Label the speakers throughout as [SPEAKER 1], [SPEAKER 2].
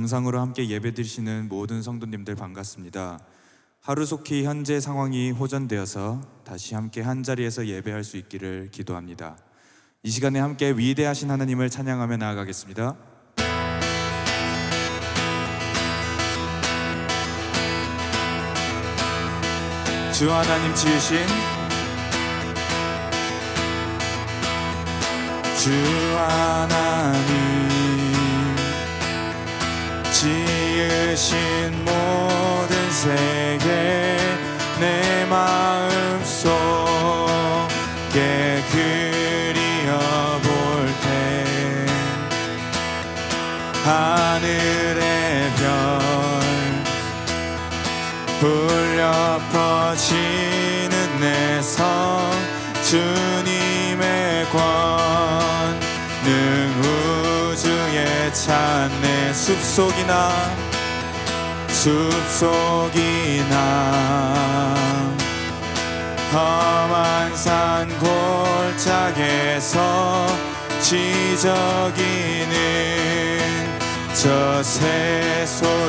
[SPEAKER 1] 영상으로 함께 예배드리시는 모든 성도님들 반갑습니다. 하루속히 현재 상황이 호전되어서 다시 함께 한자리에서 예배할 수 있기를 기도합니다. 이 시간에 함께 위대하신 하나님을 찬양하며 나아가겠습니다. 주 하나님 지으신 주 하나님 지으신 모든 세계 내 마음속에 그리어볼 때 하늘의 별 울려 퍼지는 내 성 주님의 권능 우주에 찬내 숲속이나 험한 산 골짜기에서 지저귀는 저 새소리들과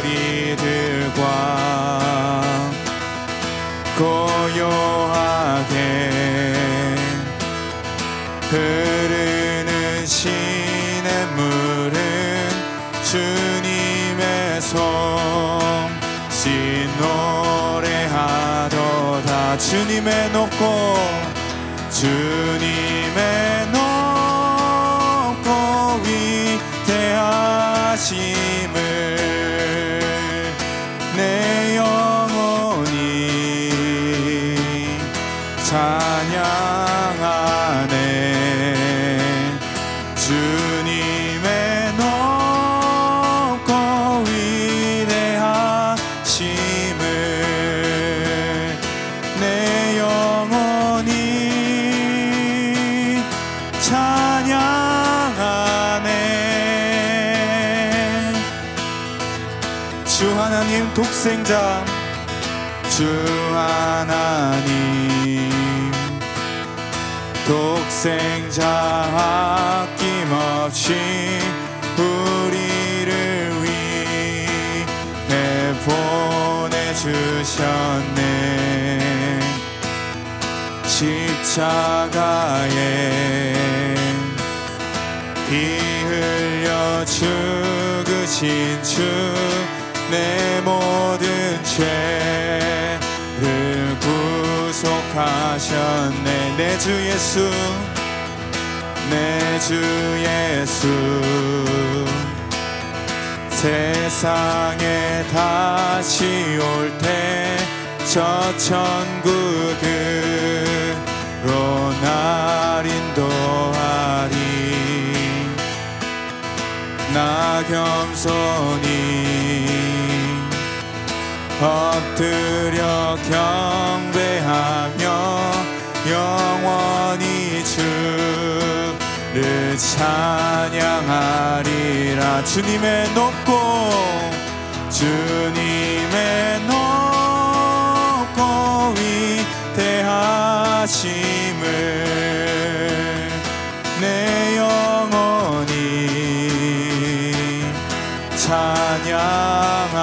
[SPEAKER 1] 고요하게 흐르는 시냇물은 주님의 솜씨 노래하도다. 주님의 높고 주님의 높고 위대하심을 내 영혼이 찬양하네. 주님의 높고 위대하심을 내 영혼이 찬양하네. 주 하나님 독생자 주 하나님 독생자 아낌없이 우리를 위해 보내주셨네. 십자가에 피 흘려 죽으신 주 내 모든 죄를 구속하셨네. 내 주 예수 내 주 예수 세상에 다시 올 때 저 천국으로 날 인도하리. 나 겸손히 엎드려 경배하며 영원히 주를 찬양하리라. 주님의 높고 주님의 높고 위대하심을 내 영혼이 찬양하네.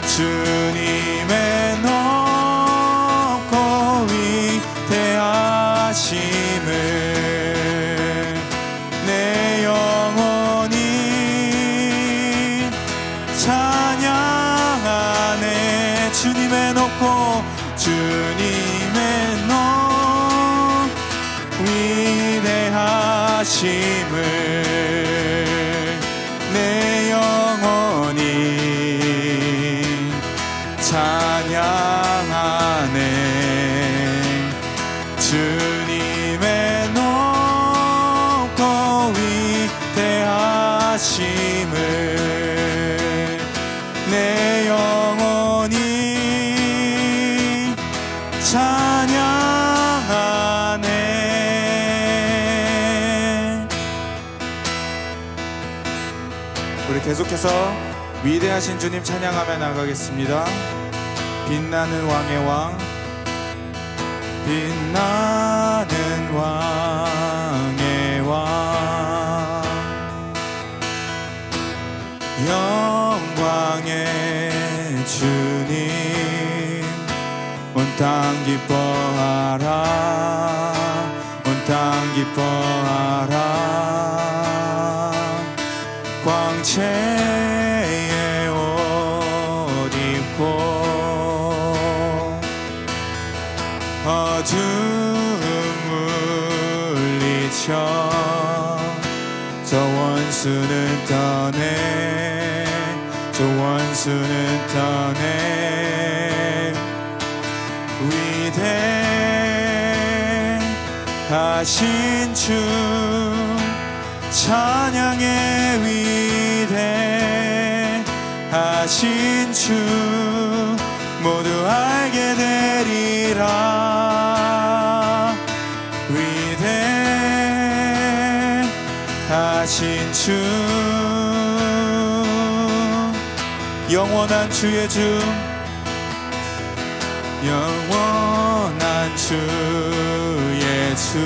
[SPEAKER 1] 주님의 높고 위대하심을 내 영혼이 찬양하네. 주님의 높고 주님의 높 위대하심을 내 영혼이 찬양하네. 주님의 높고 위대하심을 내 영혼이 찬양하네. 우리 계속해서 위대하신 주님 찬양하며 나가겠습니다. 빛나는 왕의 왕 빛나는 왕의 왕 영광의 주님 온 땅 기뻐하라 온 땅 기뻐하라 광채의 옷 입고 어둠 물리쳐 저 원수는 떠내 저 원수는 떠내 위대하신 주 찬양의 위대하신 주 모두 알게 되리라 위대하신 주 영원한 주의 주 영원한 주의 주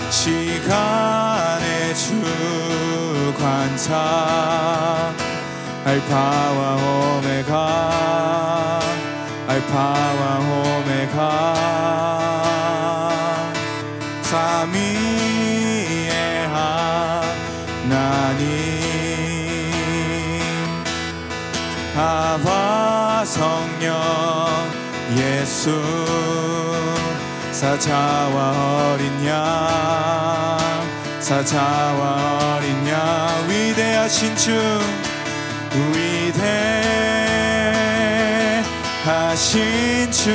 [SPEAKER 1] 시간의 주 관차 알파와 오메가 알파와 오메가 삼위의 하나님 아바 성령 예수 사자와 어린 양 사자와 어린 양 위대하신 주 위대하신 주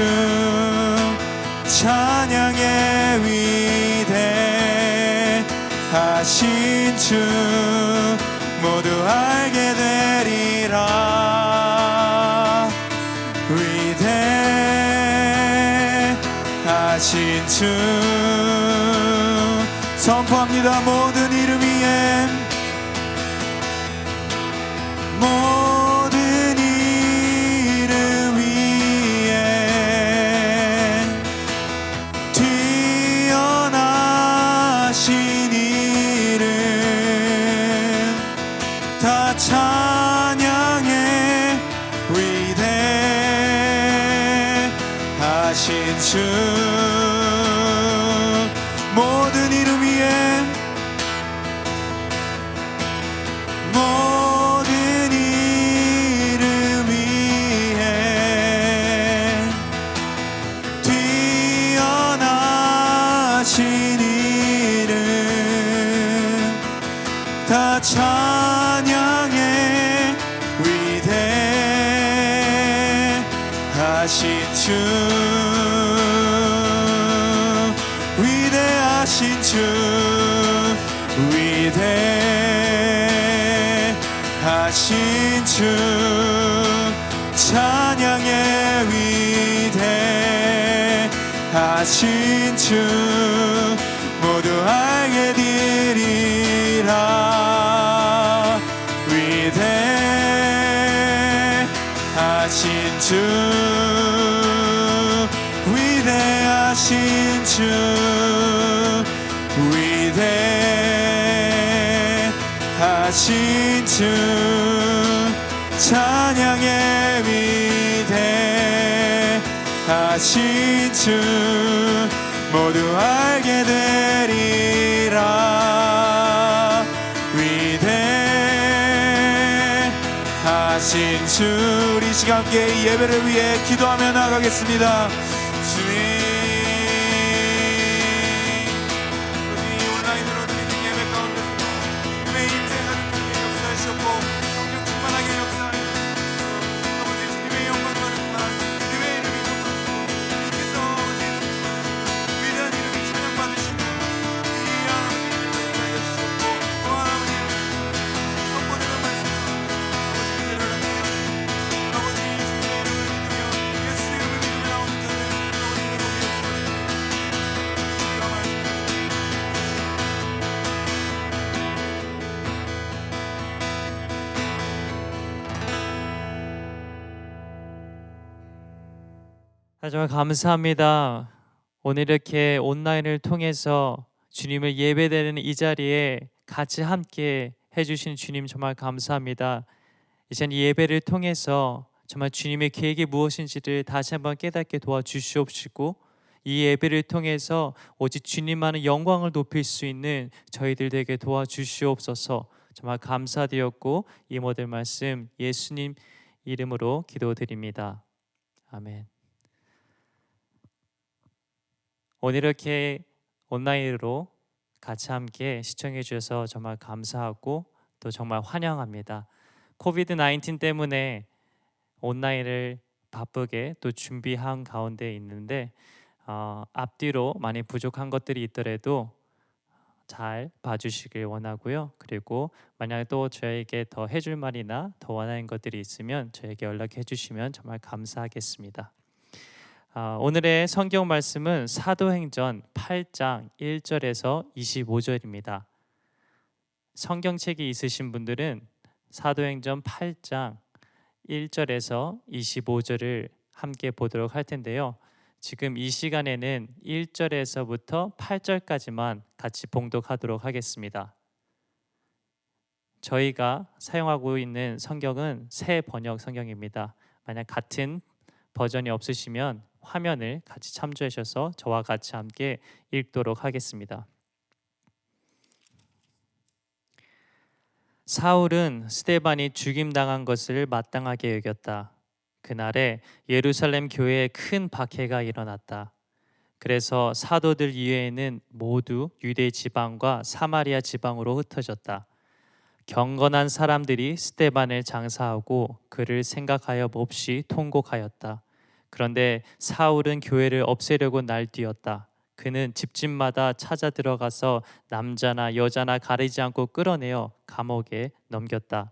[SPEAKER 1] 찬양의 위대하신 주 모두 알게 되리라 위대하신 주 선포합니다. 모든 이름 위에 모든 이름 위에 뛰어나신 이름 다 찬양해 위대하신 주 모든 이름 위에 모든 이름 위에 뛰어나신 이름 다 찬양해 위대하신 주 위대하신 주 위대하신 주 찬양의 위대하신 주 모두 알게 되리라 위대하신 주 위대하신 주 위대하신 주 찬양의 위대하신 주 모두 알게 되리라 위대하신 주 우리 시간 함께 이 예배를 위해 기도하며 나가겠습니다. 주님
[SPEAKER 2] 정말 감사합니다. 오늘 이렇게 온라인을 통해서 주님을 예배드리는 이 자리에 같이 함께 해주신 주님 정말 감사합니다. 이제 이 예배를 통해서 정말 주님의 계획이 무엇인지를 다시 한번 깨닫게 도와주시옵시고, 이 예배를 통해서 오직 주님만의 영광을 높일 수 있는 저희들 되게 도와주시옵소서. 정말 감사드렸고 이 모든 말씀 예수님 이름으로 기도드립니다. 아멘. 오늘 이렇게 온라인으로 같이 함께 시청해 주셔서 정말 감사하고 또 정말 환영합니다. 코비드 19 때문에 온라인을 바쁘게 또 준비한 가운데 있는데 앞뒤로 많이 부족한 것들이 있더라도 잘 봐주시길 원하고요. 그리고 만약에 또 저에게 더 해줄 말이나 더 원하는 것들이 있으면 저에게 연락해 주시면 정말 감사하겠습니다. 오늘의 성경 말씀은 사도행전 8장 1절에서 25절입니다. 성경책이 있으신 분들은 사도행전 8장 1절에서 25절을 함께 보도록 할 텐데요. 지금 이 시간에는 1절에서부터 8절까지만 같이 봉독하도록 하겠습니다. 저희가 사용하고 있는 성경은 새 번역 성경입니다. 만약 같은 버전이 없으시면 화면을 같이 참조해 주셔서 저와 같이 함께 읽도록 하겠습니다. 사울은 스데반이 죽임당한 것을 마땅하게 여겼다. 그날에 예루살렘 교회에 큰 박해가 일어났다. 그래서 사도들 이외에는 모두 유대 지방과 사마리아 지방으로 흩어졌다. 경건한 사람들이 스데반을 장사하고 그를 생각하여 몹시 통곡하였다. 그런데 사울은 교회를 없애려고 날뛰었다. 그는 집집마다 찾아 들어가서 남자나 여자나 가리지 않고 끌어내어 감옥에 넘겼다.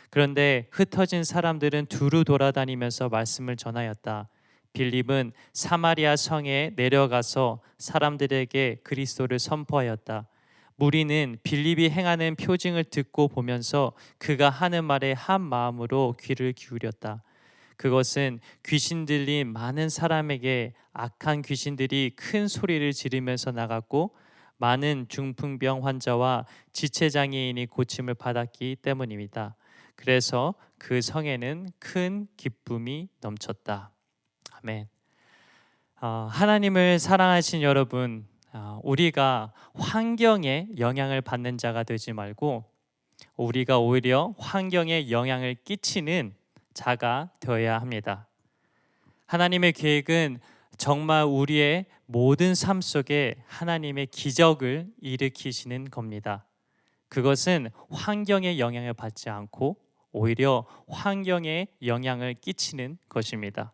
[SPEAKER 2] 그런데 흩어진 사람들은 두루 돌아다니면서 말씀을 전하였다. 빌립은 사마리아 성에 내려가서 사람들에게 그리스도를 선포하였다. 무리는 빌립이 행하는 표징을 듣고 보면서 그가 하는 말에 한 마음으로 귀를 기울였다. 그것은 귀신 들린 많은 사람에게 악한 귀신들이 큰 소리를 지르면서 나갔고 많은 중풍병 환자와 지체장애인이 고침을 받았기 때문입니다. 그래서 그 성에는 큰 기쁨이 넘쳤다. 아멘. 하나님을 사랑하신 여러분, 우리가 환경에 영향을 받는 자가 되지 말고 우리가 오히려 환경에 영향을 끼치는 자가 되어야 합니다. 하나님의 계획은 정말 우리의 모든 삶 속에 하나님의 기적을 일으키시는 겁니다. 그것은 환경에 영향을 받지 않고 오히려 환경에 영향을 끼치는 것입니다.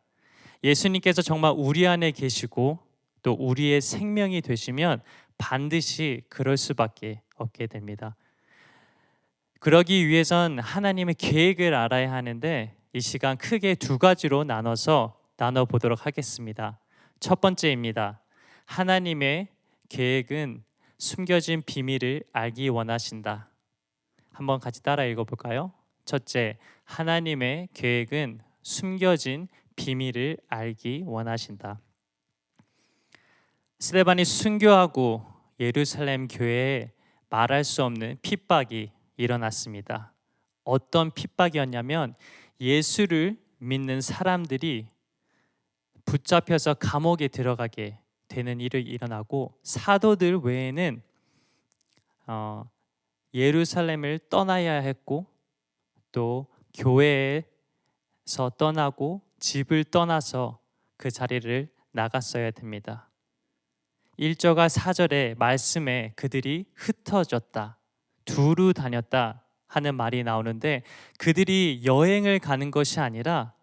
[SPEAKER 2] 예수님께서 정말 우리 안에 계시고 또 우리의 생명이 되시면 반드시 그럴 수밖에 없게 됩니다. 그러기 위해선 하나님의 계획을 알아야 하는데 이 시간 크게 두 가지로 나눠보도록 하겠습니다. 첫 번째입니다. 하나님의 계획은 숨겨진 비밀을 알기 원하신다. 한번 같이 따라 읽어볼까요? 첫째, 하나님의 계획은 숨겨진 비밀을 알기 원하신다. 스데반이 순교하고 예루살렘 교회에 말할 수 없는 핍박이 일어났습니다. 어떤 핍박이었냐면 예수를 믿는 사람들이 붙잡혀서 감옥에 들어가게 되는 일이 일어나고 사도들 외에는 예루살렘을 떠나야 했고 또 교회에서 떠나고 집을 떠나서 그 자리를 나갔어야 됩니다. 1절과 4절의 말씀에 그들이 흩어졌다, 두루 다녔다 하는 말이 나오는데 그들이 여행을 가는 것이 아니라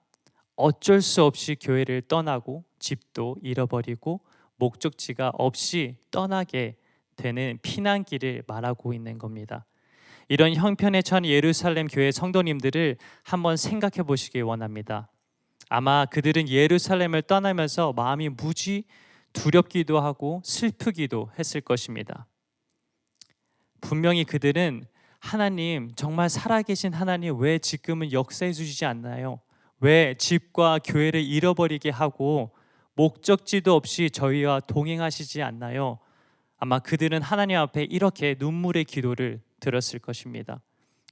[SPEAKER 2] 어쩔 수 없이 교회를 떠나고 집도 잃어버리고 목적지가 없이 떠나게 되는 피난길을 말하고 있는 겁니다. 이런 형편에 처한 예루살렘 교회 성도님들을 한번 생각해 보시기 원합니다. 아마 그들은 예루살렘을 떠나면서 마음이 무지 두렵기도 하고 슬프기도 했을 것입니다. 분명히 그들은 하나님, 정말 살아계신 하나님 왜 지금은 역사해 주시지 않나요? 왜 집과 교회를 잃어버리게 하고 목적지도 없이 저희와 동행하시지 않나요? 아마 그들은 하나님 앞에 이렇게 눈물의 기도를 들었을 것입니다.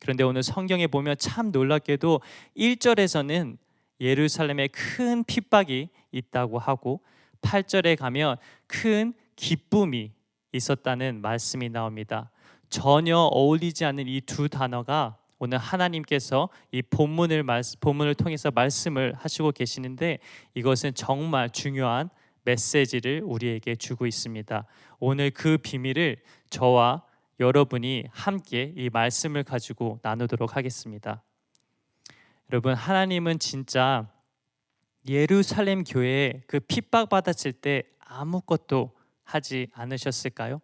[SPEAKER 2] 그런데 오늘 성경에 보면 참 놀랍게도 1절에서는 예루살렘에 큰 핍박이 있다고 하고 8절에 가면 큰 기쁨이 있었다는 말씀이 나옵니다. 전혀 어울리지 않는 이 두 단어가 오늘 하나님께서 이 본문을 통해서 말씀을 하시고 계시는데 이것은 정말 중요한 메시지를 우리에게 주고 있습니다. 오늘 그 비밀을 저와 여러분이 함께 이 말씀을 가지고 나누도록 하겠습니다. 여러분, 하나님은 진짜 예루살렘 교회에 그 핍박받았을 때 아무것도 하지 않으셨을까요?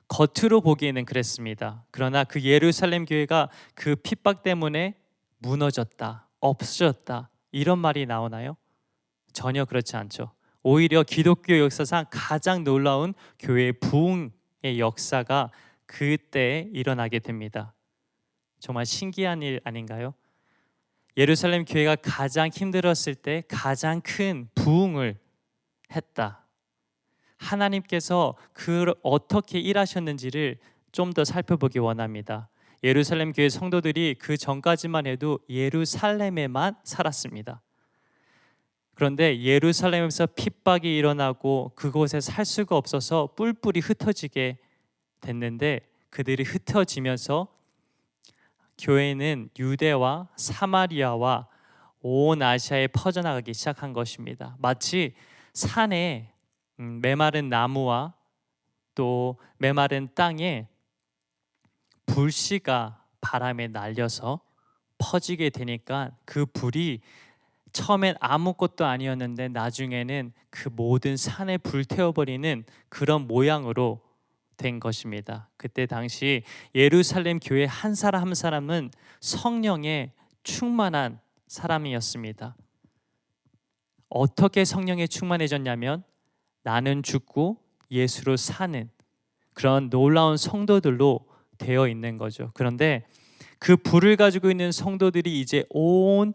[SPEAKER 2] 겉으로 보기에는 그랬습니다. 그러나 그 예루살렘 교회가 그 핍박 때문에 무너졌다, 없어졌다 이런 말이 나오나요? 전혀 그렇지 않죠. 오히려 기독교 역사상 가장 놀라운 교회의 부흥의 역사가 그때 일어나게 됩니다. 정말 신기한 일 아닌가요? 예루살렘 교회가 가장 힘들었을 때 가장 큰 부흥을 했다. 하나님께서 어떻게 일하셨는지를 좀 더 살펴보기 원합니다. 예루살렘 교회 성도들이 그 전까지만 해도 예루살렘에만 살았습니다. 그런데 예루살렘에서 핍박이 일어나고 그곳에 살 수가 없어서 뿔뿔이 흩어지게 됐는데 그들이 흩어지면서 교회는 유대와 사마리아와 온 아시아에 퍼져나가기 시작한 것입니다. 마치 산에 메마른 나무와 또 메마른 땅에 불씨가 바람에 날려서 퍼지게 되니까 그 불이 처음엔 아무것도 아니었는데 나중에는 그 모든 산에 불태워버리는 그런 모양으로 된 것입니다. 그때 당시 예루살렘 교회 한 사람 한 사람은 성령에 충만한 사람이었습니다. 어떻게 성령에 충만해졌냐면 나는 죽고 예수로 사는 그런 놀라운 성도들로 되어 있는 거죠. 그런데 그 불을 가지고 있는 성도들이 이제 온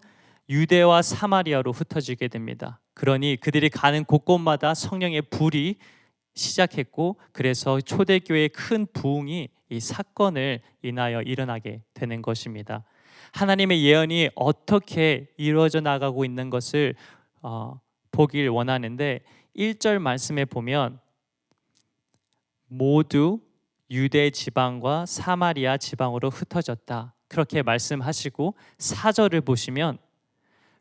[SPEAKER 2] 유대와 사마리아로 흩어지게 됩니다. 그러니 그들이 가는 곳곳마다 성령의 불이 시작했고 그래서 초대교회의 큰 부흥이 이 사건을 인하여 일어나게 되는 것입니다. 하나님의 예언이 어떻게 이루어져 나가고 있는 것을 보길 원하는데 1절 말씀에 보면 모두 유대 지방과 사마리아 지방으로 흩어졌다 그렇게 말씀하시고 4절을 보시면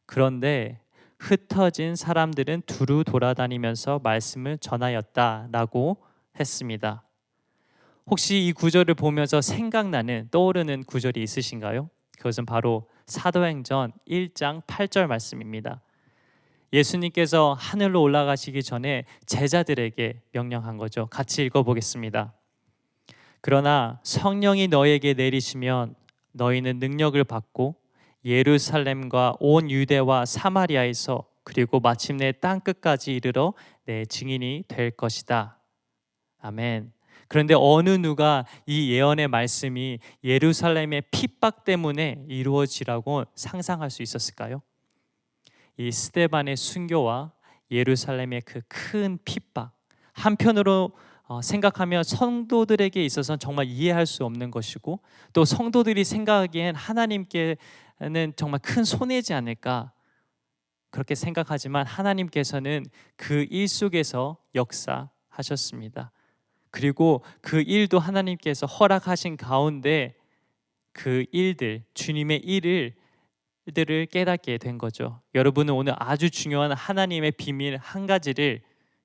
[SPEAKER 2] 그런데 흩어진 사람들은 두루 돌아다니면서 말씀을 전하였다라고 했습니다. 혹시 이 구절을 보면서 떠오르는 구절이 있으신가요? 그것은 바로 사도행전 1장 8절 말씀입니다. 예수님께서 하늘로 올라가시기 전에 제자들에게 명령한 거죠. 같이 읽어보겠습니다. 그러나 성령이 너에게 내리시면 너희는 능력을 받고 예루살렘과 온 유대와 사마리아에서 그리고 마침내 땅끝까지 이르러 내 증인이 될 것이다. 아멘. 그런데 어느 누가 이 예언의 말씀이 예루살렘의 핍박 때문에 이루어지라고 상상할 수 있었을까요? 이 스데반의 순교와 예루살렘의 그 큰 핍박, 한편으로 생각하면 성도들에게 있어서는 정말 이해할 수 없는 것이고 또 성도들이 생각하기엔 하나님께는 정말 큰 손해지 않을까 그렇게 생각하지만 하나님께서는 그 일 속에서 역사하셨습니다. 그리고 그 일도 하나님께서 허락하신 가운데 그 일들, 주님의 일들을 깨닫게 된 거죠. 여러분은 오늘 아주 중요한 하나님의 비밀 한 가지를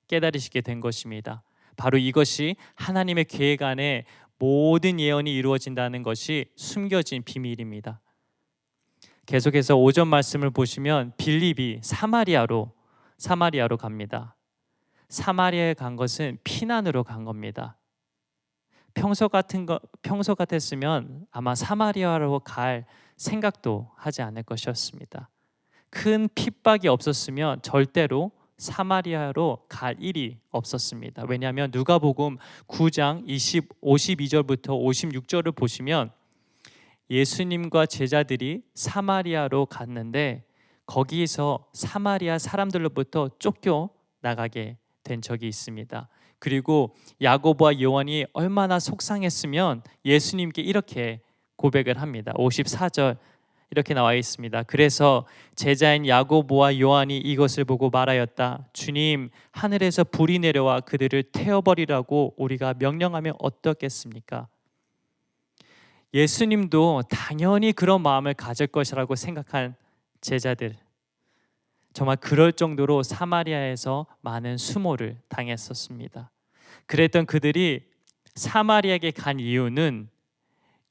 [SPEAKER 2] 깨달으시게 된 것입니다. 바로 이것이 하나님의 계획 안에 모든 예언이 이루어진다는 것이 숨겨진 비밀입니다. 계속해서 5절 말씀을 보시면 빌립이 사마리아로 갑니다. 사마리아에 간 것은 피난으로 간 겁니다. 평소 같았으면 아마 사마리아로 갈 생각도 하지 않을 것이었습니다. 큰 핍박이 없었으면 절대로 사마리아로 갈 일이 없었습니다. 왜냐하면 누가복음 9장 52절부터 56절을 보시면 예수님과 제자들이 사마리아로 갔는데 거기에서 사마리아 사람들로부터 쫓겨 나가게 된 적이 있습니다. 그리고 야고보와 요한이 얼마나 속상했으면 예수님께 이렇게 고백을 합니다. 54절 이렇게 나와 있습니다. 그래서 제자인 야고보와 요한이 이것을 보고 말하였다. 주님, 하늘에서 불이 내려와 그들을 태워버리라고 우리가 명령하면 어떻겠습니까? 예수님도 당연히 그런 마음을 가질 것이라고 생각한 제자들, 정말 그럴 정도로 사마리아에서 많은 수모를 당했었습니다. 그랬던 그들이 사마리아에 간 이유는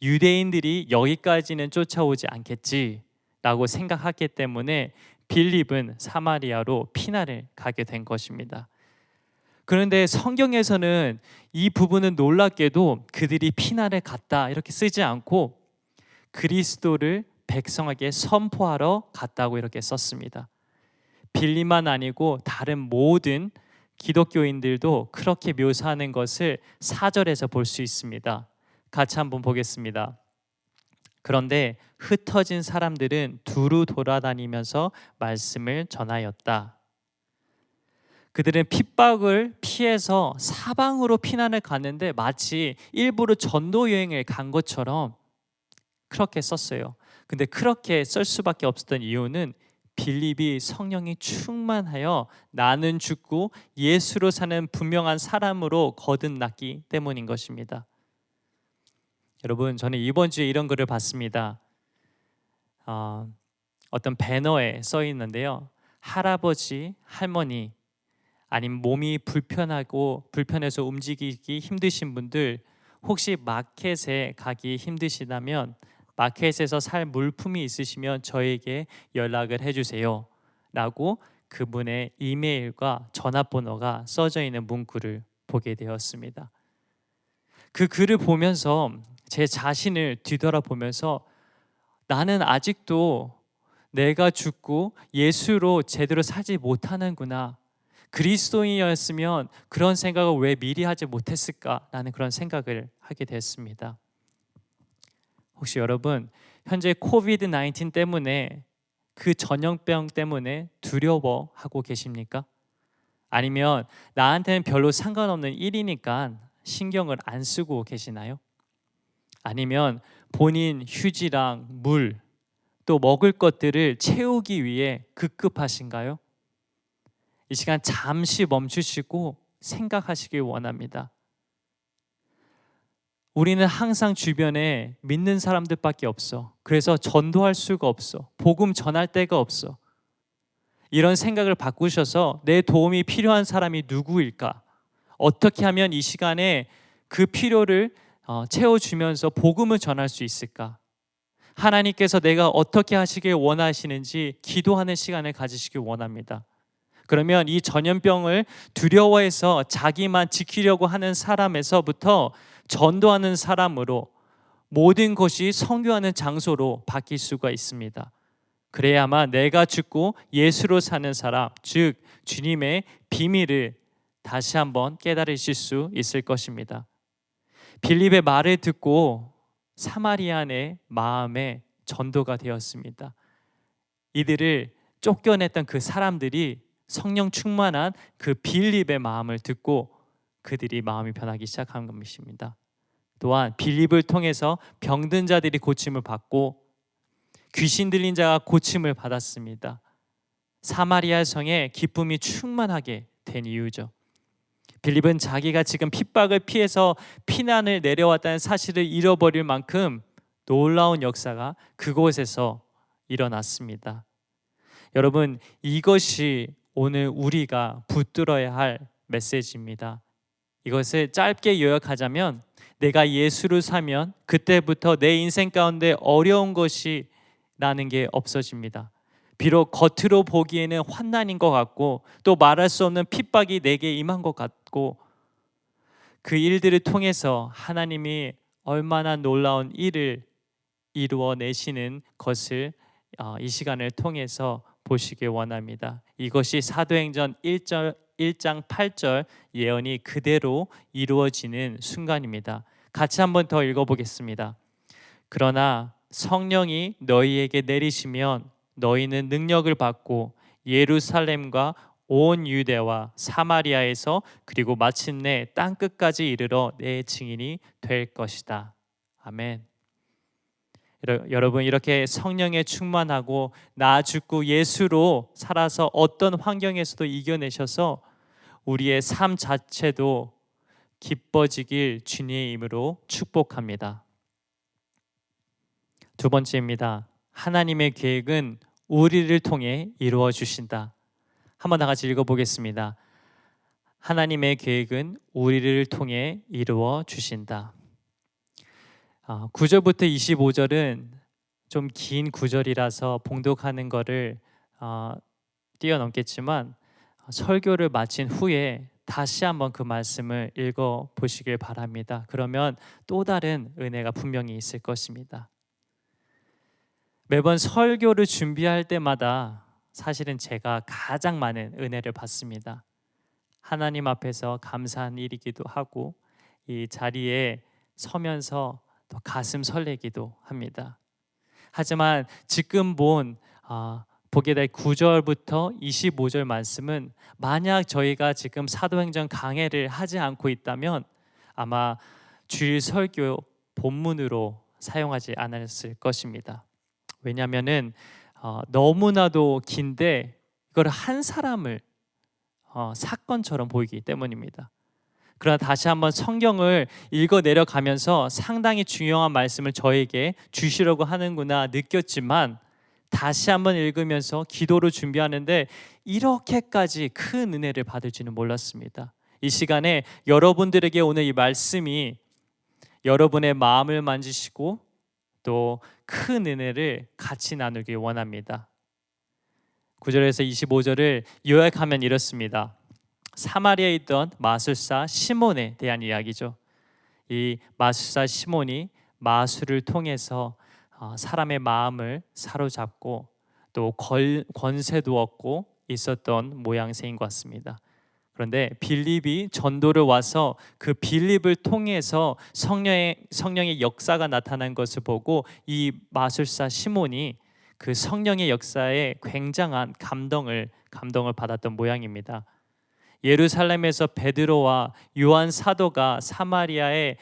[SPEAKER 2] 유대인들이 여기까지는 쫓아오지 않겠지라고 생각했기 때문에 빌립은 사마리아로 피난을 가게 된 것입니다. 그런데 성경에서는 이 부분은 놀랍게도 그들이 피난을 갔다 이렇게 쓰지 않고 그리스도를 백성에게 선포하러 갔다고 이렇게 썼습니다. 빌립만 아니고 다른 모든 기독교인들도 그렇게 묘사하는 것을 4절에서 볼 수 있습니다. 같이 한번 보겠습니다. 그런데 흩어진 사람들은 두루 돌아다니면서 말씀을 전하였다. 그들은 핍박을 피해서 사방으로 피난을 갔는데 마치 일부러 전도 여행을 간 것처럼 그렇게 썼어요. 근데 그렇게 쓸 수밖에 없었던 이유는 빌립이 성령이 충만하여 나는 죽고 예수로 사는 분명한 사람으로 거듭났기 때문인 것입니다. 여러분, 저는 이번 주에 이런 글을 봤습니다. 어떤 배너에 써 있는데요. 할아버지, 할머니, 아니면 몸이 불편해서 움직이기 힘드신 분들, 혹시 마켓에 가기 힘드시다면 마켓에서 살 물품이 있으시면 저에게 연락을 해주세요 라고 그분의 이메일과 전화번호가 써져 있는 문구를 보게 되었습니다. 그 글을 보면서 제 자신을 뒤돌아보면서 나는 아직도 내가 죽고 예수로 제대로 살지 못하는구나, 그리스도인이었으면 그런 생각을 왜 미리 하지 못했을까라는 그런 생각을 하게 됐습니다. 혹시 여러분 현재 코비드 19 때문에 그 전염병 때문에 두려워하고 계십니까? 아니면 나한테는 별로 상관없는 일이니까 신경을 안 쓰고 계시나요? 아니면 본인 휴지랑 물, 또 먹을 것들을 채우기 위해 급급하신가요? 이 시간 잠시 멈추시고 생각하시길 원합니다. 우리는 항상 주변에 믿는 사람들밖에 없어. 그래서 전도할 수가 없어. 복음 전할 데가 없어. 이런 생각을 바꾸셔서 내 도움이 필요한 사람이 누구일까? 어떻게 하면 이 시간에 그 필요를 채워주면서 복음을 전할 수 있을까? 하나님께서 내가 어떻게 하시길 원하시는지 기도하는 시간을 가지시길 원합니다. 그러면 이 전염병을 두려워해서 자기만 지키려고 하는 사람에서부터 전도하는 사람으로 모든 것이 선교하는 장소로 바뀔 수가 있습니다. 그래야만 내가 죽고 예수로 사는 사람, 즉 주님의 비밀을 다시 한번 깨달으실 수 있을 것입니다. 빌립의 말을 듣고 사마리아의 마음에 전도가 되었습니다. 이들을 쫓겨냈던 그 사람들이 성령 충만한 그 빌립의 마음을 듣고 그들이 마음이 변하기 시작한 것입니다. 또한 빌립을 통해서 병든 자들이 고침을 받고 귀신 들린 자가 고침을 받았습니다. 사마리아 성에 기쁨이 충만하게 된 이유죠. 빌립은 자기가 지금 핍박을 피해서 피난을 내려왔다는 사실을 잃어버릴 만큼 놀라운 역사가 그곳에서 일어났습니다. 여러분, 이것이 오늘 우리가 붙들어야 할 메시지입니다. 이것을 짧게 요약하자면 내가 예수를 사면 그때부터 내 인생 가운데 어려운 것이 라는 게 없어집니다. 비록 겉으로 보기에는 환난인 것 같고 또 말할 수 없는 핍박이 내게 임한 것 같고 그 일들을 통해서 하나님이 얼마나 놀라운 일을 이루어내시는 것을 이 시간을 통해서 보시길 원합니다. 이것이 사도행전 1장 8절 예언이 그대로 이루어지는 순간입니다. 같이 한번 더 읽어보겠습니다. 그러나 성령이 너희에게 내리시면 너희는 능력을 받고 예루살렘과 온 유대와 사마리아에서 그리고 마침내 땅 끝까지 이르러 내 증인이 될 것이다. 아멘. 여러분, 이렇게 성령에 충만하고 나 죽고 예수로 살아서 어떤 환경에서도 이겨내셔서 우리의 삶 자체도 기뻐지길 주님의 이름으로 축복합니다. 두 번째입니다. 하나님의 계획은 우리를 통해 이루어 주신다. 한번 다 같이 읽어보겠습니다. 하나님의 계획은 우리를 통해 이루어 주신다. 9절부터 25절은 좀 긴 구절이라서 봉독하는 것을 뛰어넘겠지만 설교를 마친 후에 다시 한번 그 말씀을 읽어보시길 바랍니다. 그러면 또 다른 은혜가 분명히 있을 것입니다. 매번 설교를 준비할 때마다 사실은 제가 가장 많은 은혜를 받습니다. 하나님 앞에서 감사한 일이기도 하고 이 자리에 서면서 또 가슴 설레기도 합니다. 하지만 지금 보게 될 9절부터 25절 말씀은 만약 저희가 지금 사도행전 강해를 하지 않고 있다면 아마 주일 설교 본문으로 사용하지 않았을 것입니다. 왜냐하면은 너무나도 긴데 이걸 한 사람을 사건처럼 보이기 때문입니다. 그러나 다시 한번 성경을 읽어 내려가면서 상당히 중요한 말씀을 저에게 주시려고 하는구나 느꼈지만 다시 한번 읽으면서 기도를 준비하는데 이렇게까지 큰 은혜를 받을 줄은 몰랐습니다. 이 시간에 여러분들에게 오늘 이 말씀이 여러분의 마음을 만지시고 또 큰 은혜를 같이 나누길 원합니다. 9절에서 25절을 요약하면 이렇습니다. 사마리아에 있던 마술사 시몬에 대한 이야기죠. 이 마술사 시몬이 마술을 통해서 사람의 마음을 사로잡고 또 권세도 얻고 있었던 모양새인 것 같습니다. 그런데 빌립이 전도를 와서 그 빌립을 통해서 성령의 역사가 나타난 것을 보고 이 마술사 시몬이 그 성령의 역사에 굉장한 감동을 받았던 모양입니다. 예루살렘에서 베드로와 요한 사도가 사마리아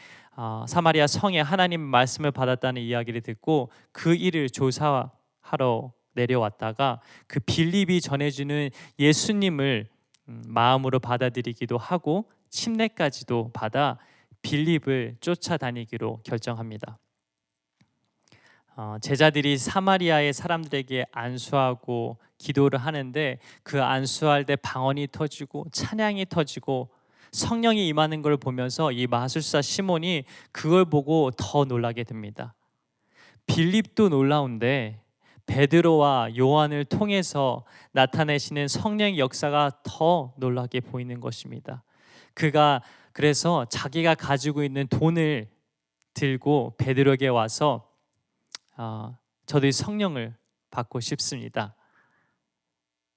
[SPEAKER 2] 성에 하나님의 말씀을 받았다는 이야기를 듣고 그 일을 조사하러 내려왔다가 그 빌립이 전해주는 예수님을 마음으로 받아들이기도 하고 침례까지도 받아 빌립을 쫓아다니기로 결정합니다. 제자들이 사마리아의 사람들에게 안수하고 기도를 하는데 그 안수할 때 방언이 터지고 찬양이 터지고 성령이 임하는 걸 보면서 이 마술사 시몬이 그걸 보고 더 놀라게 됩니다. 빌립도 놀라운데 베드로와 요한을 통해서 나타내시는 성령의 역사가 더 놀랍게 보이는 것입니다. 그가 그래서 자기가 가지고 있는 돈을 들고 베드로에게 와서 저도 이 성령을 받고 싶습니다.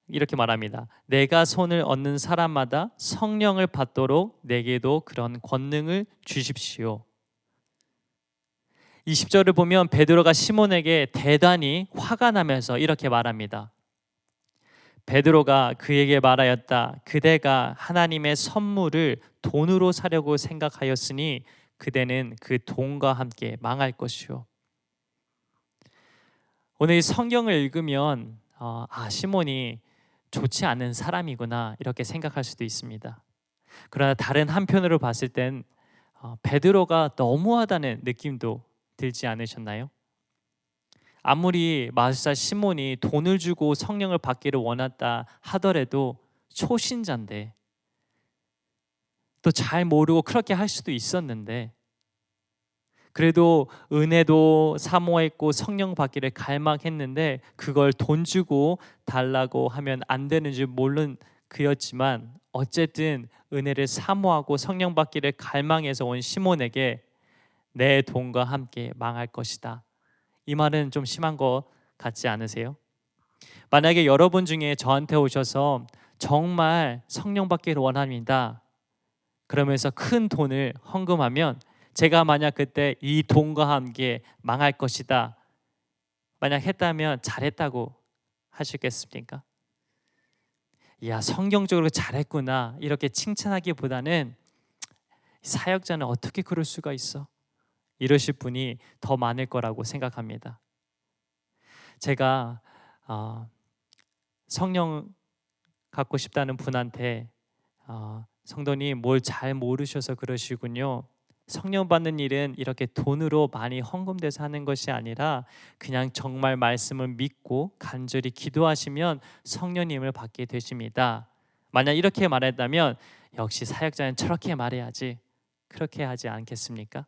[SPEAKER 2] 이렇게 말합니다. 내가 손을 얻는 사람마다 성령을 받도록 내게도 그런 권능을 주십시오. 20절을 보면 베드로가 시몬에게 대단히 화가 나면서 이렇게 말합니다. 베드로가 그에게 말하였다. 그대가 하나님의 선물을 돈으로 사려고 생각하였으니 그대는 그 돈과 함께 망할 것이요. 오늘 성경을 읽으면 시몬이 좋지 않은 사람이구나 이렇게 생각할 수도 있습니다. 그러나 다른 한편으로 봤을 땐 베드로가 너무하다는 느낌도 들지 않으셨나요? 아무리 마술사 시몬이 돈을 주고 성령을 받기를 원했다 하더라도 초신자인데 또 잘 모르고 그렇게 할 수도 있었는데 그래도 은혜도 사모했고 성령 받기를 갈망했는데 그걸 돈 주고 달라고 하면 안 되는 줄 모르는 그였지만 어쨌든 은혜를 사모하고 성령 받기를 갈망해서 온 시몬에게 내 돈과 함께 망할 것이다. 이 말은 좀 심한 것 같지 않으세요? 만약에 여러분 중에 저한테 오셔서 정말 성령 받기를 원합니다. 그러면서 큰 돈을 헌금하면 제가 만약 그때 이 돈과 함께 망할 것이다 만약 했다면 잘했다고 하시겠습니까? 야, 성경적으로 잘했구나 이렇게 칭찬하기보다는 사역자는 어떻게 그럴 수가 있어? 이러실 분이 더 많을 거라고 생각합니다. 제가 성령 갖고 싶다는 분한테 성도님 뭘 잘 모르셔서 그러시군요. 성령 받는 일은 이렇게 돈으로 많이 헌금돼서 하는 것이 아니라 그냥 정말 말씀을 믿고 간절히 기도하시면 성령님을 받게 되십니다. 만약 이렇게 말했다면 역시 사역자는 저렇게 말해야지, 그렇게 하지 않겠습니까?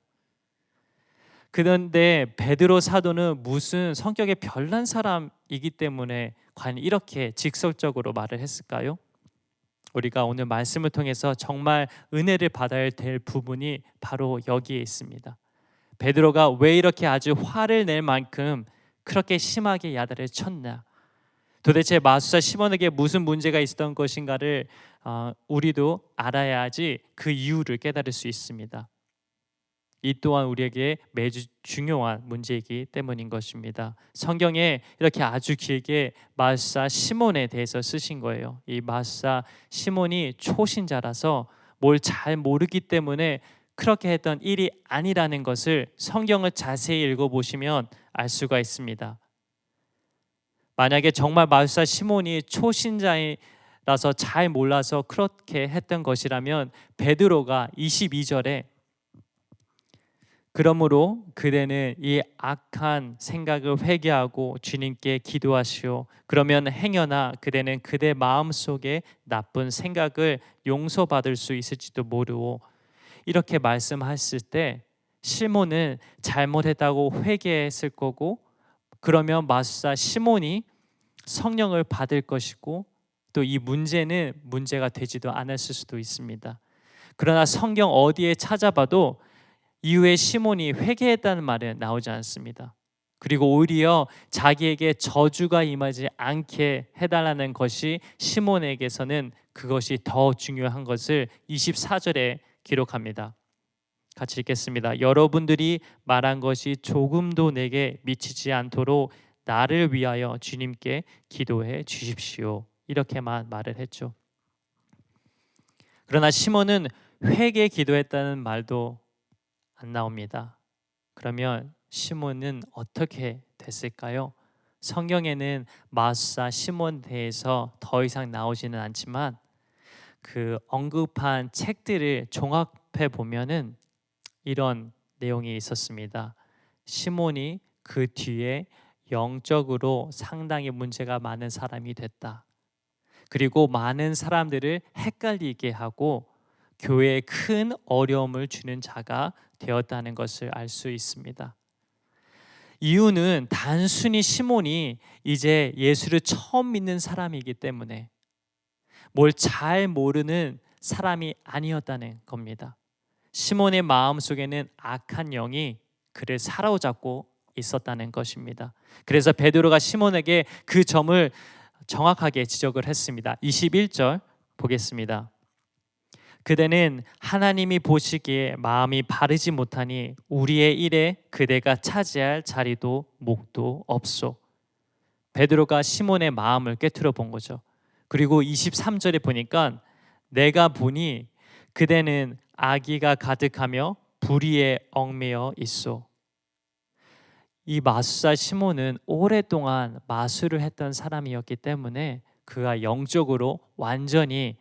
[SPEAKER 2] 그런데 베드로 사도는 무슨 성격의 별난 사람이기 때문에 과연 이렇게 직설적으로 말을 했을까요? 우리가 오늘 말씀을 통해서 정말 은혜를 받아야 될 부분이 바로 여기에 있습니다. 베드로가 왜 이렇게 아주 화를 낼 만큼 그렇게 심하게 야단을 쳤나? 도대체 마술사 시몬에게 무슨 문제가 있었던 것인가를 우리도 알아야지 그 이유를 깨달을 수 있습니다. 이 또한 우리에게 매주 중요한 문제이기 때문인 것입니다. 성경에 이렇게 아주 길게 마술사 시몬에 대해서 쓰신 거예요. 이 마술사 시몬이 초신자라서 뭘 잘 모르기 때문에 그렇게 했던 일이 아니라는 것을 성경을 자세히 읽어보시면 알 수가 있습니다. 만약에 정말 마술사 시몬이 초신자라서 잘 몰라서 그렇게 했던 것이라면 베드로가 22절에 그러므로 그대는 이 악한 생각을 회개하고 주님께 기도하시오. 그러면 행여나 그대는 그대 마음속에 나쁜 생각을 용서받을 수 있을지도 모르오. 이렇게 말씀하실 때 시몬은 잘못했다고 회개했을 거고, 그러면 마술사 시몬이 성령을 받을 것이고, 또 이 문제는 문제가 되지도 않았을 수도 있습니다. 그러나 성경 어디에 찾아봐도 이후에 시몬이 회개했다는 말은 나오지 않습니다. 그리고 오히려 자기에게 저주가 임하지 않게 해달라는 것이 시몬에게서는 그것이 더 중요한 것을 24절에 기록합니다. 같이 읽겠습니다. 여러분들이 말한 것이 조금도 내게 미치지 않도록 나를 위하여 주님께 기도해 주십시오. 이렇게만 말을 했죠. 그러나 시몬은 회개 기도했다는 말도 안 나옵니다. 그러면 시몬은 어떻게 됐을까요? 성경에는 마술사 시몬에 대해서 더 이상 나오지는 않지만 그 언급한 책들을 종합해 보면은 이런 내용이 있었습니다. 시몬이 그 뒤에 영적으로 상당히 문제가 많은 사람이 됐다. 그리고 많은 사람들을 헷갈리게 하고 교회에 큰 어려움을 주는 자가 되었다는 것을 알 수 있습니다. 이유는 단순히 시몬이 이제 예수를 처음 믿는 사람이기 때문에 뭘 잘 모르는 사람이 아니었다는 겁니다. 시몬의 마음속에는 악한 영이 그를 사로잡고 있었다는 것입니다. 그래서 베드로가 시몬에게 그 점을 정확하게 지적을 했습니다. 21절 보겠습니다. 그대는 하나님이 보시기에 마음이 바르지 못하니 우리의 일에 그대가 차지할 자리도 목도 없소. 베드로가 시몬의 마음을 꿰뚫어 본 거죠. 그리고 23절에 보니까 내가 보니 그대는 악의가 가득하며 불의에 얽매여 있소. 이 마술사 시몬은 오랫동안 마술을 했던 사람이었기 때문에 그가 영적으로 완전히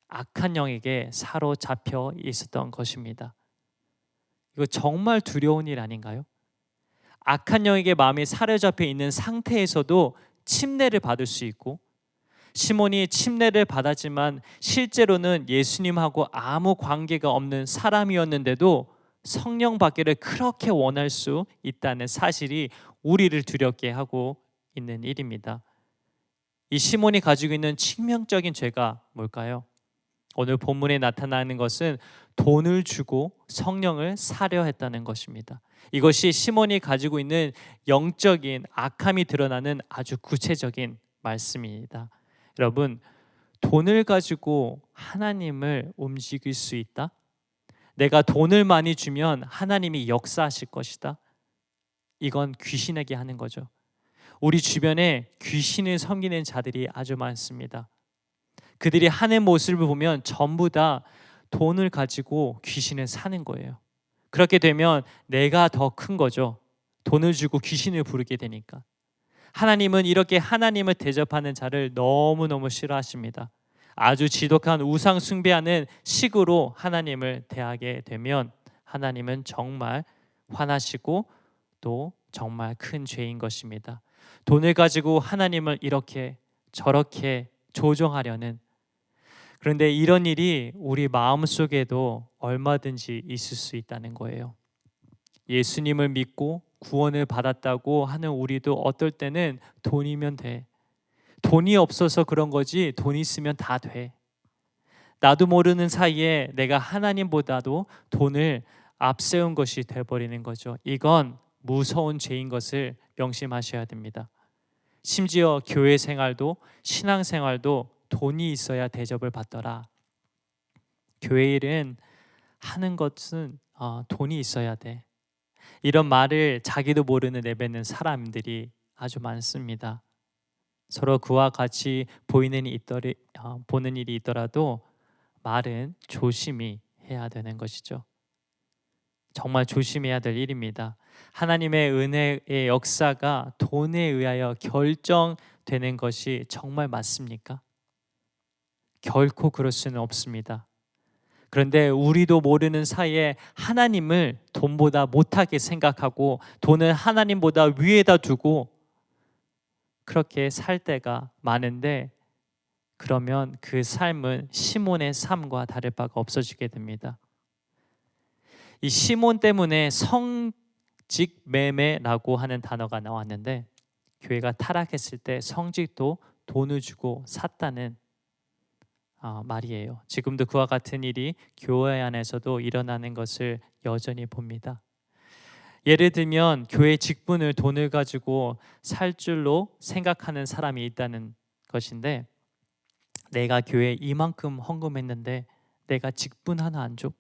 [SPEAKER 2] 악한 영에게 사로잡혀 있었던 것입니다. 이거 정말 두려운 일 아닌가요? 악한 영에게 마음이 사로잡혀 있는 상태에서도 침례를 받을 수 있고, 시몬이 침례를 받았지만 실제로는 예수님하고 아무 관계가 없는 사람이었는데도 성령 받기를 그렇게 원할 수 있다는 사실이 우리를 두렵게 하고 있는 일입니다. 이 시몬이 가지고 있는 치명적인 죄가 뭘까요? 오늘 본문에 나타나는 것은 돈을 주고 성령을 사려 했다는 것입니다. 이것이 시몬이 가지고 있는 영적인 악함이 드러나는 아주 구체적인 말씀입니다. 여러분, 돈을 가지고 하나님을 움직일 수 있다? 내가 돈을 많이 주면 하나님이 역사하실 것이다? 이건 귀신에게 하는 거죠. 우리 주변에 귀신을 섬기는 자들이 아주 많습니다. 그들이 하는 모습을 보면 전부 다 돈을 가지고 귀신을 사는 거예요. 그렇게 되면 내가 더 큰 거죠. 돈을 주고 귀신을 부르게 되니까. 하나님은 이렇게 하나님을 대접하는 자를 너무너무 싫어하십니다. 아주 지독한 우상 숭배하는 식으로 하나님을 대하게 되면 하나님은 정말 화나시고 또 정말 큰 죄인 것입니다. 돈을 가지고 하나님을 이렇게 저렇게 조종하려는, 그런데 이런 일이 우리 마음속에도 얼마든지 있을 수 있다는 거예요. 예수님을 믿고 구원을 받았다고 하는 우리도 어떨 때는 돈이면 돼. 돈이 없어서 그런 거지 돈 있으면 다 돼. 나도 모르는 사이에 내가 하나님보다도 돈을 앞세운 것이 돼버리는 거죠. 이건 무서운 죄인 것을 명심하셔야 됩니다. 심지어 교회 생활도 신앙 생활도 돈이 있어야 대접을 받더라. 교회 일은 하는 것은 돈이 있어야 돼. 이런 말을 자기도 모르는 내뱉는 사람들이 아주 많습니다. 서로 그와 같이 보는 일이 있더라도 말은 조심히 해야 되는 것이죠. 정말 조심해야 될 일입니다. 하나님의 은혜의 역사가 돈에 의하여 결정되는 것이 정말 맞습니까? 결코 그럴 수는 없습니다. 그런데 우리도 모르는 사이에 하나님을 돈보다 못하게 생각하고 돈을 하나님보다 위에다 두고 그렇게 살 때가 많은데, 그러면 그 삶은 시몬의 삶과 다를 바가 없어지게 됩니다. 이 시몬 때문에 성직매매라고 하는 단어가 나왔는데, 교회가 타락했을 때 성직도 돈을 주고 샀다는 말이에요. 지금도 그와 같은 일이 교회 안에서도 일어나는 것을 여전히 봅니다. 예를 들면 교회 직분을 돈을 가지고 살 줄로 생각하는 사람이 있다는 것인데, 내가 교회에 이만큼 헌금했는데 내가 직분 하나 안 줘?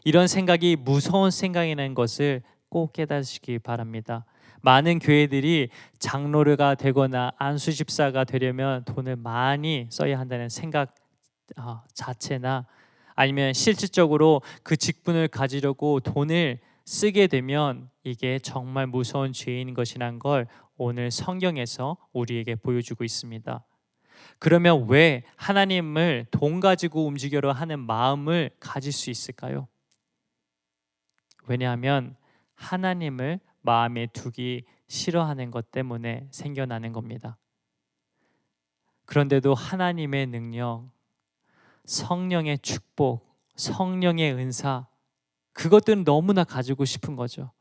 [SPEAKER 2] 이런 생각이 무서운 생각이라는 것을 꼭 깨닫으시기 바랍니다. 많은 교회들이 장로가 되거나 안수집사가 되려면 돈을 많이 써야 한다는 생각 자체나, 아니면 실질적으로 그 직분을 가지려고 돈을 쓰게 되면 이게 정말 무서운 죄인 것이란 걸 오늘 성경에서 우리에게 보여주고 있습니다. 그러면 왜 하나님을 돈 가지고 움직여라 하는 마음을 가질 수 있을까요? 왜냐하면 하나님을 마음에 두기 싫어하는 것 때문에 생겨나는 겁니다. 그런데도 하나님의 능력, 성령의 축복, 성령의 은사, 그것들은 너무나 가지고 싶은 거죠.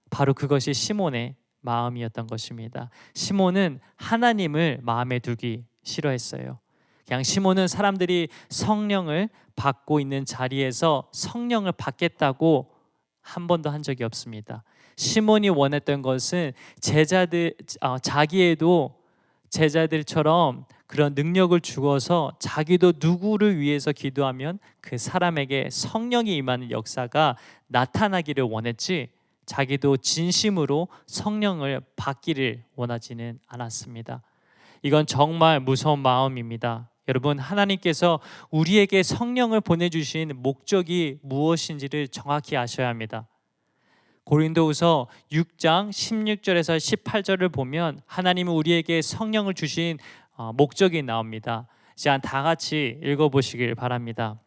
[SPEAKER 2] 바로 그것이 시몬의 마음이었던 것입니다. 시몬은 하나님을 마음에 두기 싫어했어요. 그냥 시몬은 사람들이 성령을 받고 있는 자리에서 성령을 받겠다고 한 번도 한 적이 없습니다. 시몬이 원했던 것은 자기에도 제자들처럼 그런 능력을 주어서 자기도 누구를 위해서 기도하면 그 사람에게 성령이 임하는 역사가 나타나기를 원했지, 자기도 진심으로 성령을 받기를 원하지는 않았습니다. 이건 정말 무서운 마음입니다. 여러분, 하나님께서 우리에게 성령을 보내주신 목적이 무엇인지를 정확히 아셔야 합니다. 고린도후서 6장 16절에서 18절을 보면 하나님은 우리에게 성령을 주신 목적이 나옵니다. 자, 다 같이 읽어보시길 바랍니다.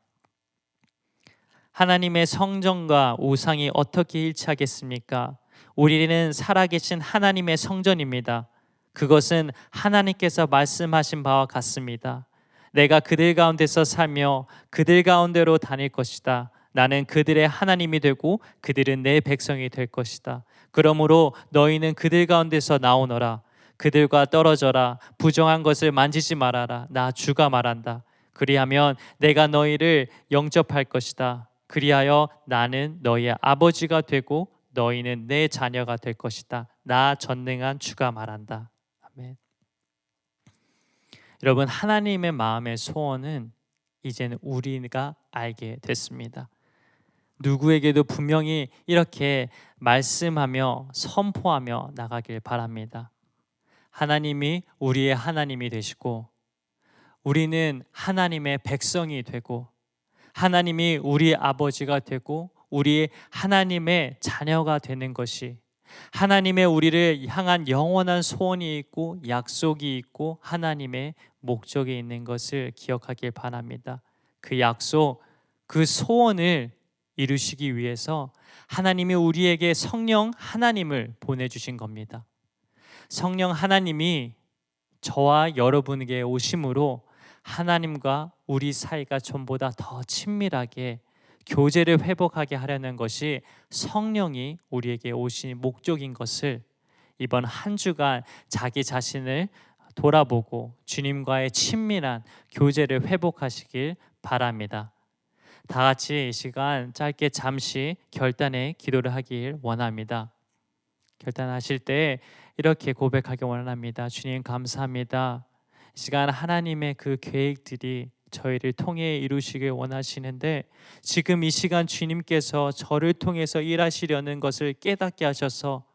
[SPEAKER 2] 하나님의 성전과 우상이 어떻게 일치하겠습니까? 우리는 살아계신 하나님의 성전입니다. 그것은 하나님께서 말씀하신 바와 같습니다. 내가 그들 가운데서 살며 그들 가운데로 다닐 것이다. 나는 그들의 하나님이 되고 그들은 내 백성이 될 것이다. 그러므로 너희는 그들 가운데서 나오너라. 그들과 떨어져라. 부정한 것을 만지지 말아라. 나 주가 말한다. 그리하면 내가 너희를 영접할 것이다. 그리하여 나는 너희의 아버지가 되고 너희는 내 자녀가 될 것이다. 나 전능한 주가 말한다. 아멘. 여러분, 하나님의 마음의 소원은 이제는 우리가 알게 됐습니다. 누구에게도 분명히 이렇게 말씀하며 선포하며 나가길 바랍니다. 하나님이 우리의 하나님이 되시고 우리는 하나님의 백성이 되고 하나님이 우리 아버지가 되고 우리 하나님의 자녀가 되는 것이, 하나님의 우리를 향한 영원한 소원이 있고 약속이 있고 하나님의 목적이 있는 것을 기억하길 바랍니다. 그 약속, 그 소원을 이루시기 위해서 하나님이 우리에게 성령 하나님을 보내주신 겁니다. 성령 하나님이 저와 여러분에게 오심으로 하나님과 우리 사이가 전보다 더 친밀하게 교제를 회복하게 하려는 것이 성령이 우리에게 오신 목적인 것을 이번 한 주간 자기 자신을 돌아보고 주님과의 친밀한 교제를 회복하시길 바랍니다. 다 같이 이 시간 짧게 잠시 결단의 기도를 하길 원합니다. 결단하실 때 이렇게 고백하기 원합니다. 주님 감사합니다. 이 시간 하나님의 그 계획들이 저희를 통해 이루시길 원하시는데 지금 이 시간 주님께서 저를 통해서 일하시려는 것을 깨닫게 하셔서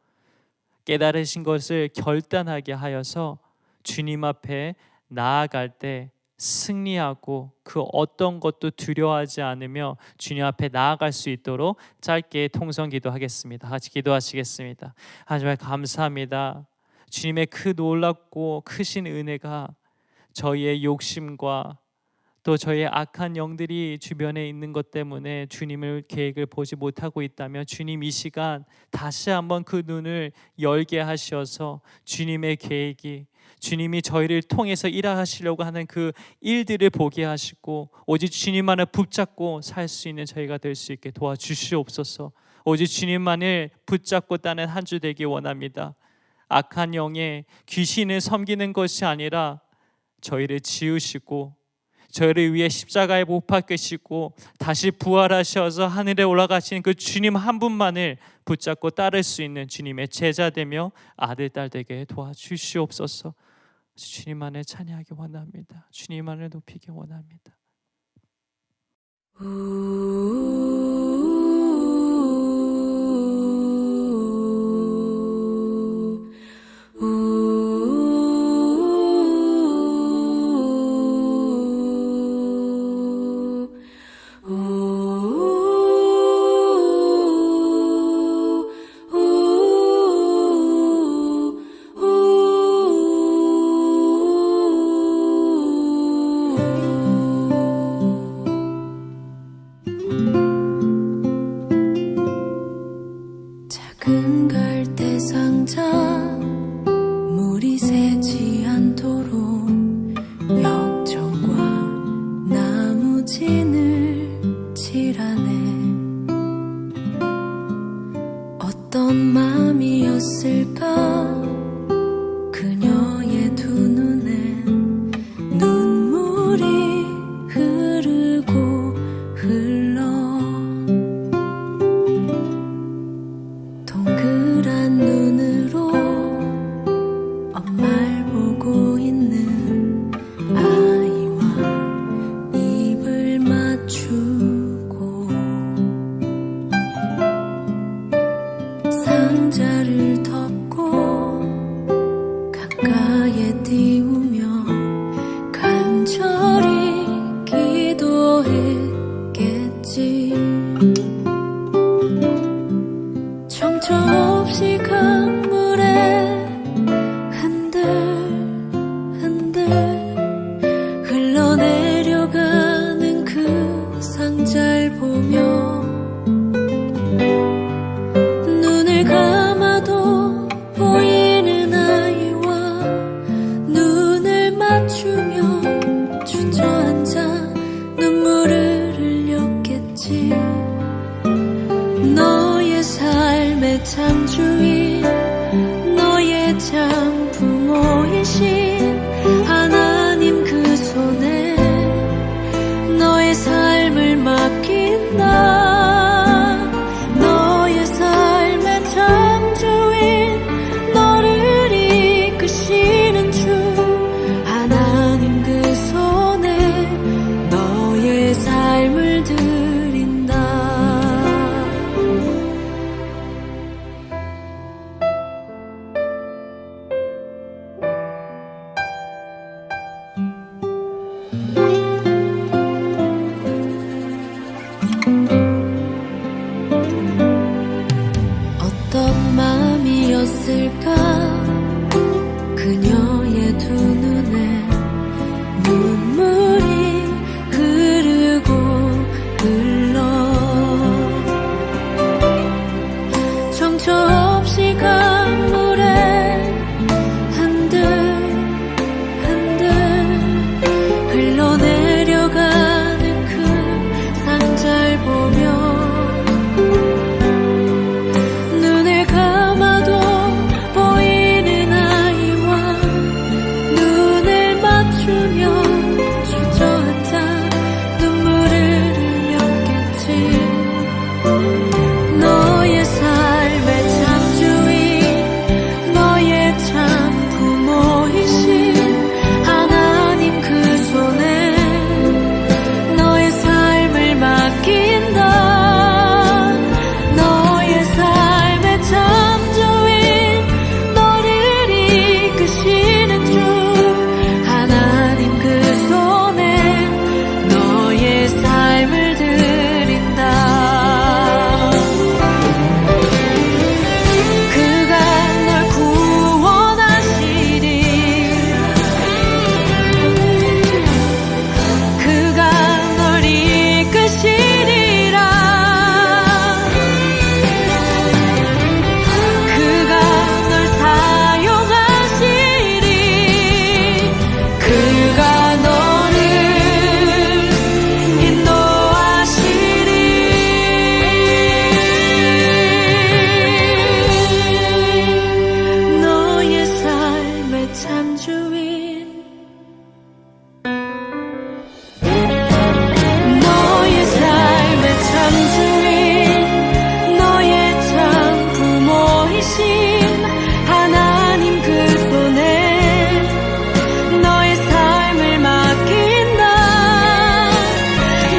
[SPEAKER 2] 깨달으신 것을 결단하게 하여서 주님 앞에 나아갈 때 승리하고 그 어떤 것도 두려워하지 않으며 주님 앞에 나아갈 수 있도록 짧게 통성 기도하겠습니다. 같이 기도하시겠습니다. 하나님 감사합니다. 주님의 그 놀랍고 크신 은혜가 저희의 욕심과 또 저희의 악한 영들이 주변에 있는 것 때문에 주님을 계획을 보지 못하고 있다면 주님 이 시간 다시 한번 그 눈을 열게 하셔서 주님의 계획이, 주님이 저희를 통해서 일하시려고 하는 그 일들을 보게 하시고 오직 주님만을 붙잡고 살 수 있는 저희가 될 수 있게 도와주시옵소서. 오직 주님만을 붙잡고 따는 한 주 되기 원합니다. 악한 영에 귀신을 섬기는 것이 아니라 저희를 지으시고 저희를 위해 십자가에 못 박으시고 다시 부활하셔서 하늘에 올라가신 그 주님 한 분만을 붙잡고 따를 수 있는 주님의 제자 되며 아들 딸 되게 도와주시옵소서. 주님만을 찬양하기 원합니다. 주님만을 높이기 원합니다.
[SPEAKER 3] 작은 갈대 상자 물이 새지 않도록 역청과 나무진을 칠하네. 어떤 마음이었을까 그녀의 두 눈엔 눈물이 흐르고 흘러 동그란 눈으로 엄마를 보고 있는 아이와 입을 맞추고 상자를 덮고 가까이에 띄우며 간절히 기도했겠지. 정처 없이 강물에 흔들흔들 흘러내려가는 그 상자를 보며 눈을 감아도 보이는 아이와 눈을 맞추며 주저앉아 눈물을 흘렸겠지. 너의 삶의 창조인 너의 참 부모이신 하나님 그 손에 너의 삶을 맡긴다. 너의 삶의 창조인 너를 이끄시는 주 하나님 그 손에 너의 삶을 드린다. 그녀의 두 눈에 눈물이 흐르고 흘러 정처 없이 강물에 한들 흘러내려가는 그 상자를 보며 눈을 감아도 보이는 아이와 눈을 맞추며 주저앉아 눈물을 흘렸겠지. 너의 삶의 참 주인 너의 참 부모이신 하나님 그 손에 너의 삶을 맡긴다. 너의 삶의 참 주인 너를 이끄시는 주 하나님 그 손에 너의 삶을 드린다. 그가 널 구원하시리. 그가 널 이끄시리라. 그가 널 사용하시리. 그가 너를 인도하시리. 너의 삶의 참 주인 너의 삶의 참 주인 너의 참 부모이신 하나님 그 손에 너의 삶을 맡긴다.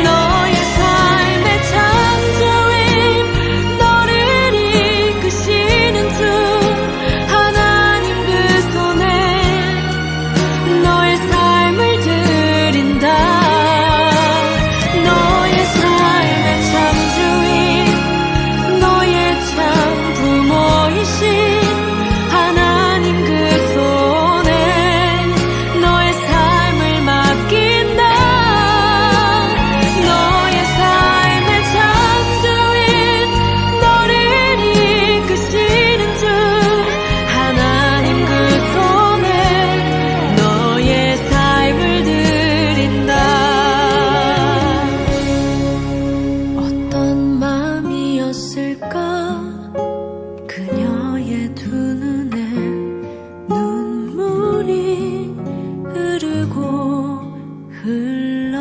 [SPEAKER 3] 너의 삶의 참 주인 너를 이끄시는 주 하나님 그 손에 너의 삶을 드린다. 너의 삶의 참 주인 너의 참 부모이신 하나님 그 손에 너의 삶을 맡긴다. 너의 삶의 참 주인 너를 이끄시는 주 하나님 그 손에 너의 삶을 드린다. 어떤 마음이었을까 그녀의 두 눈에 눈물이 흐르고 흘러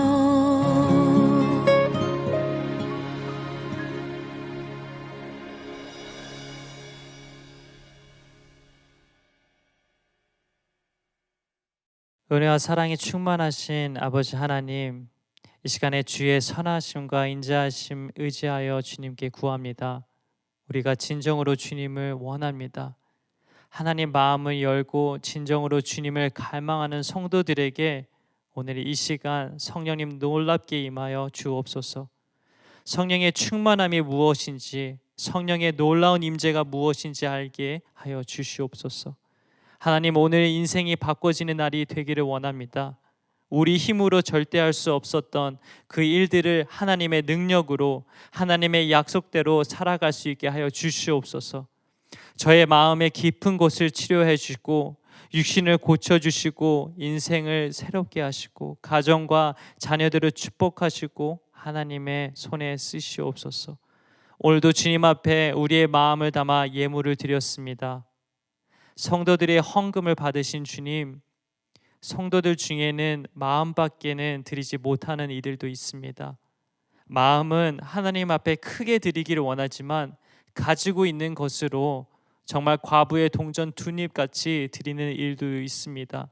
[SPEAKER 2] 은혜와 사랑이 충만하신 아버지 하나님, 이 시간에 주의 선하심과 인자하심 의지하여 주님께 구합니다. 우리가 진정으로 주님을 원합니다. 하나님 마음을 열고 진정으로 주님을 갈망하는 성도들에게 오늘 이 시간 성령님 놀랍게 임하여 주옵소서. 성령의 충만함이 무엇인지, 성령의 놀라운 임재가 무엇인지 알게 하여 주시옵소서. 하나님, 오늘 인생이 바꿔지는 날이 되기를 원합니다. 우리 힘으로 절대 할 수 없었던 그 일들을 하나님의 능력으로, 하나님의 약속대로 살아갈 수 있게 하여 주시옵소서. 저의 마음의 깊은 곳을 치료해 주시고 육신을 고쳐주시고 인생을 새롭게 하시고 가정과 자녀들을 축복하시고 하나님의 손에 쓰시옵소서. 오늘도 주님 앞에 우리의 마음을 담아 예물을 드렸습니다. 성도들의 헌금을 받으신 주님, 성도들 중에는 마음밖에는 드리지 못하는 이들도 있습니다. 마음은 하나님 앞에 크게 드리기를 원하지만 가지고 있는 것으로 정말 과부의 동전 두 입같이 드리는 일도 있습니다.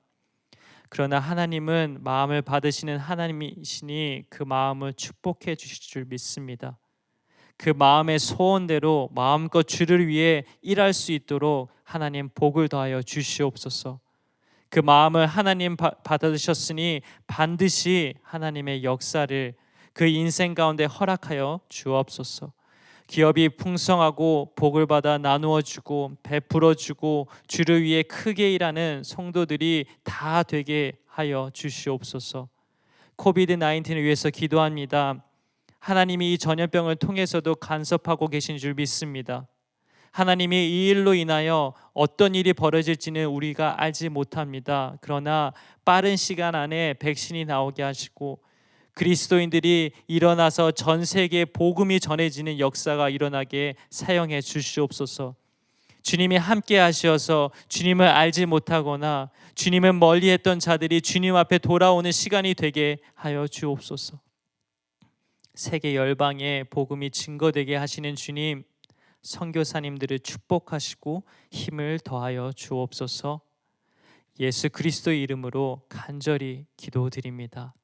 [SPEAKER 2] 그러나 하나님은 마음을 받으시는 하나님이시니 그 마음을 축복해 주실 줄 믿습니다. 그 마음의 소원대로 마음껏 주를 위해 일할 수 있도록 하나님 복을 더하여 주시옵소서. 그 마음을 하나님 받으셨으니 반드시 하나님의 역사를 그 인생 가운데 허락하여 주옵소서. 기업이 풍성하고 복을 받아 나누어 주고 베풀어 주고 주를 위해 크게 일하는 성도들이 다 되게 하여 주시옵소서. 코비드 19을 위해서 기도합니다. 하나님이 이 전염병을 통해서도 간섭하고 계신 줄 믿습니다. 하나님이 이 일로 인하여 어떤 일이 벌어질지는 우리가 알지 못합니다. 그러나 빠른 시간 안에 백신이 나오게 하시고 그리스도인들이 일어나서 전 세계에 복음이 전해지는 역사가 일어나게 사용해 주시옵소서. 주님이 함께 하셔서 주님을 알지 못하거나 주님을 멀리했던 자들이 주님 앞에 돌아오는 시간이 되게 하여 주옵소서. 세계 열방에 복음이 증거되게 하시는 주님, 선교사님들을 축복하시고 힘을 더하여 주옵소서. 예수 그리스도의 이름으로 간절히 기도드립니다.